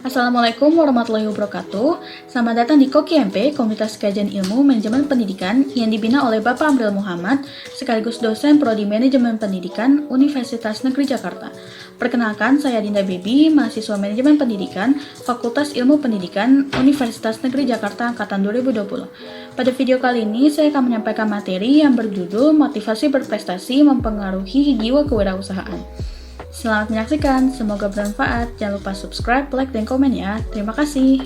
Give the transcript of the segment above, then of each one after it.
Assalamualaikum warahmatullahi wabarakatuh. Selamat datang di KOKIMP, Komunitas Kajian Ilmu Manajemen Pendidikan yang dibina oleh Bapak Amril Muhammad, sekaligus dosen Prodi Manajemen Pendidikan Universitas Negeri Jakarta. Perkenalkan, saya Dinda Baby, mahasiswa Manajemen Pendidikan, Fakultas Ilmu Pendidikan Universitas Negeri Jakarta Angkatan 2020. Pada video kali ini, saya akan menyampaikan materi yang berjudul Motivasi Berprestasi Mempengaruhi Jiwa Kewirausahaan. Selamat menyaksikan, semoga bermanfaat. Jangan lupa subscribe, like, dan komen ya. Terima kasih.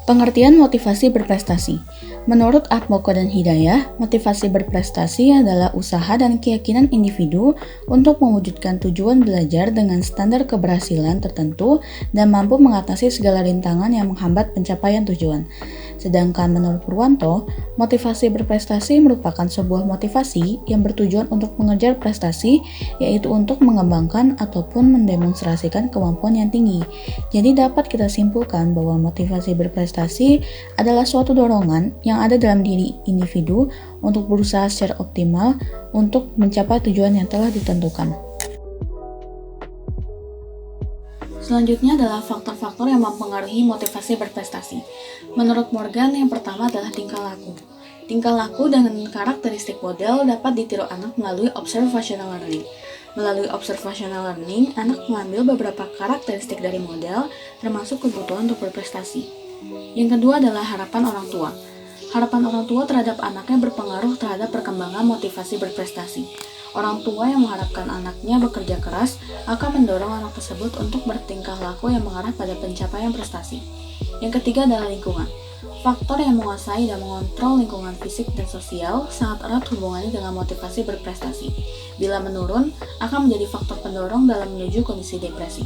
Pengertian motivasi berprestasi. Menurut Atmoko dan Hidayah, motivasi berprestasi adalah usaha dan keyakinan individu untuk mewujudkan tujuan belajar dengan standar keberhasilan tertentu dan mampu mengatasi segala rintangan yang menghambat pencapaian tujuan. Sedangkan menurut Purwanto, motivasi berprestasi merupakan sebuah motivasi yang bertujuan untuk mengejar prestasi, yaitu untuk mengembangkan ataupun mendemonstrasikan kemampuan yang tinggi. Jadi dapat kita simpulkan bahwa motivasi berprestasi adalah suatu dorongan yang ada dalam diri individu untuk berusaha secara optimal untuk mencapai tujuan yang telah ditentukan. Selanjutnya adalah faktor-faktor yang mempengaruhi motivasi berprestasi. Menurut Morgan, yang pertama adalah tingkah laku. Tingkah laku dengan karakteristik model dapat ditiru anak melalui observational learning. Melalui observational learning, anak mengambil beberapa karakteristik dari model, termasuk kebutuhan untuk berprestasi. Yang kedua adalah harapan orang tua. Harapan orang tua terhadap anaknya berpengaruh terhadap perkembangan motivasi berprestasi. Orang tua yang mengharapkan anaknya bekerja keras akan mendorong anak tersebut untuk bertingkah laku yang mengarah pada pencapaian prestasi. Yang ketiga adalah lingkungan. Faktor yang menguasai dan mengontrol lingkungan fisik dan sosial sangat erat hubungannya dengan motivasi berprestasi. Bila menurun, akan menjadi faktor pendorong dalam menuju kondisi depresi.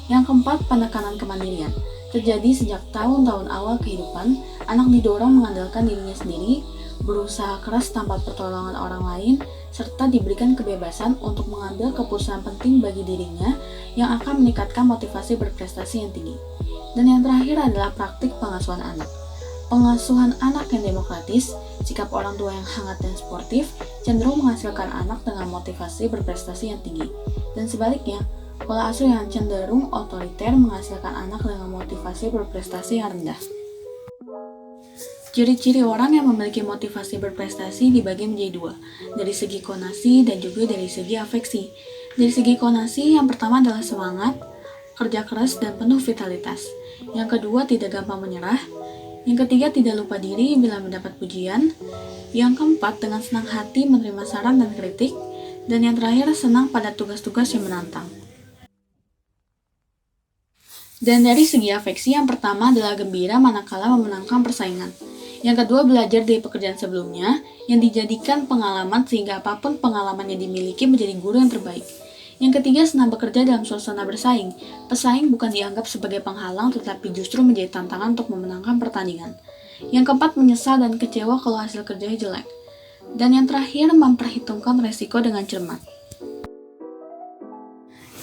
Yang keempat, penekanan kemandirian. Terjadi sejak tahun-tahun awal kehidupan, anak didorong mengandalkan dirinya sendiri, berusaha keras tanpa pertolongan orang lain, serta diberikan kebebasan untuk mengambil keputusan penting bagi dirinya yang akan meningkatkan motivasi berprestasi yang tinggi. Dan yang terakhir adalah praktik pengasuhan anak. Pengasuhan anak yang demokratis, sikap orang tua yang hangat dan sportif, cenderung menghasilkan anak dengan motivasi berprestasi yang tinggi. Dan sebaliknya, pola asuh yang cenderung otoriter menghasilkan anak dengan motivasi berprestasi yang rendah. Ciri-ciri orang yang memiliki motivasi berprestasi dibagi menjadi dua, dari segi konasi dan juga dari segi afeksi. Dari segi konasi, yang pertama adalah semangat, kerja keras, dan penuh vitalitas. Yang kedua, tidak gampang menyerah. Yang ketiga, tidak lupa diri bila mendapat pujian. Yang keempat, dengan senang hati menerima saran dan kritik. Dan yang terakhir, senang pada tugas-tugas yang menantang. Dan dari segi afeksi, yang pertama adalah gembira manakala memenangkan persaingan. Yang kedua, belajar dari pekerjaan sebelumnya yang dijadikan pengalaman sehingga apapun pengalaman yang dimiliki menjadi guru yang terbaik. Yang ketiga, senang bekerja dalam suasana bersaing. Pesaing bukan dianggap sebagai penghalang tetapi justru menjadi tantangan untuk memenangkan pertandingan. Yang keempat, menyesal dan kecewa kalau hasil kerjanya jelek. Dan yang terakhir, memperhitungkan resiko dengan cermat.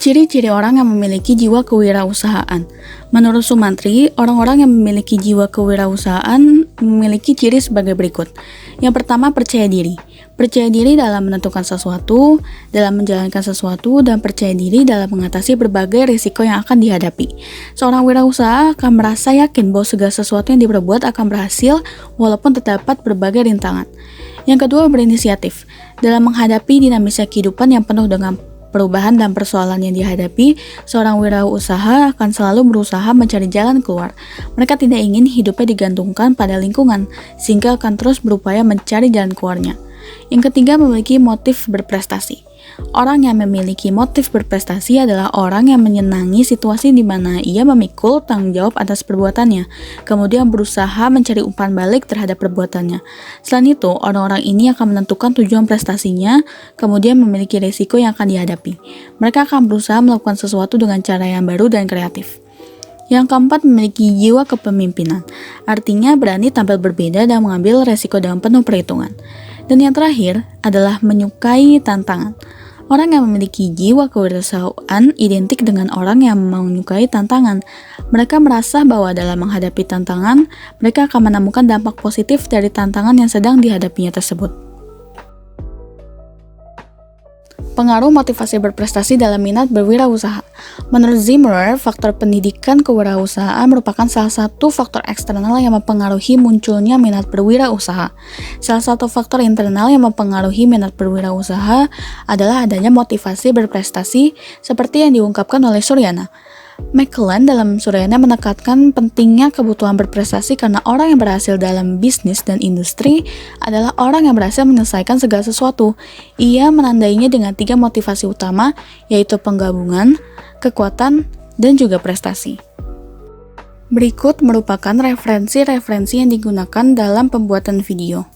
Ciri-ciri orang yang memiliki jiwa kewirausahaan. Menurut Sumantri, orang-orang yang memiliki jiwa kewirausahaan memiliki ciri sebagai berikut. Yang pertama, percaya diri. Percaya diri dalam menentukan sesuatu, dalam menjalankan sesuatu, dan percaya diri dalam mengatasi berbagai risiko yang akan dihadapi. Seorang wirausaha akan merasa yakin bahwa segala sesuatu yang diperbuat akan berhasil walaupun terdapat berbagai rintangan. Yang kedua, berinisiatif. Dalam menghadapi dinamisnya kehidupan yang penuh dengan perubahan dan persoalan yang dihadapi, seorang wirausaha akan selalu berusaha mencari jalan keluar. Mereka tidak ingin hidupnya digantungkan pada lingkungan, sehingga akan terus berupaya mencari jalan keluarnya. Yang ketiga, memiliki motif berprestasi. Orang yang memiliki motif berprestasi adalah orang yang menyenangi situasi di mana ia memikul tanggung jawab atas perbuatannya, kemudian berusaha mencari umpan balik terhadap perbuatannya. Selain itu, orang-orang ini akan menentukan tujuan prestasinya, kemudian memiliki risiko yang akan dihadapi. Mereka akan berusaha melakukan sesuatu dengan cara yang baru dan kreatif. Yang keempat, memiliki jiwa kepemimpinan. Artinya berani tampil berbeda dan mengambil resiko dengan penuh perhitungan. Dan yang terakhir adalah menyukai tantangan. Orang yang memiliki jiwa kewirausahaan identik dengan orang yang menyukai tantangan. Mereka merasa bahwa dalam menghadapi tantangan, mereka akan menemukan dampak positif dari tantangan yang sedang dihadapinya tersebut. Pengaruh motivasi berprestasi dalam minat berwirausaha. Menurut Zimmer, faktor pendidikan kewirausahaan merupakan salah satu faktor eksternal yang mempengaruhi munculnya minat berwirausaha. Salah satu faktor internal yang mempengaruhi minat berwirausaha adalah adanya motivasi berprestasi seperti yang diungkapkan oleh Suryana. McClellan dalam Suryana menekankan pentingnya kebutuhan berprestasi karena orang yang berhasil dalam bisnis dan industri adalah orang yang berhasil menyelesaikan segala sesuatu. Ia menandainya dengan 3 motivasi utama, yaitu penggabungan, kekuatan, dan juga prestasi. Berikut merupakan referensi-referensi yang digunakan dalam pembuatan video.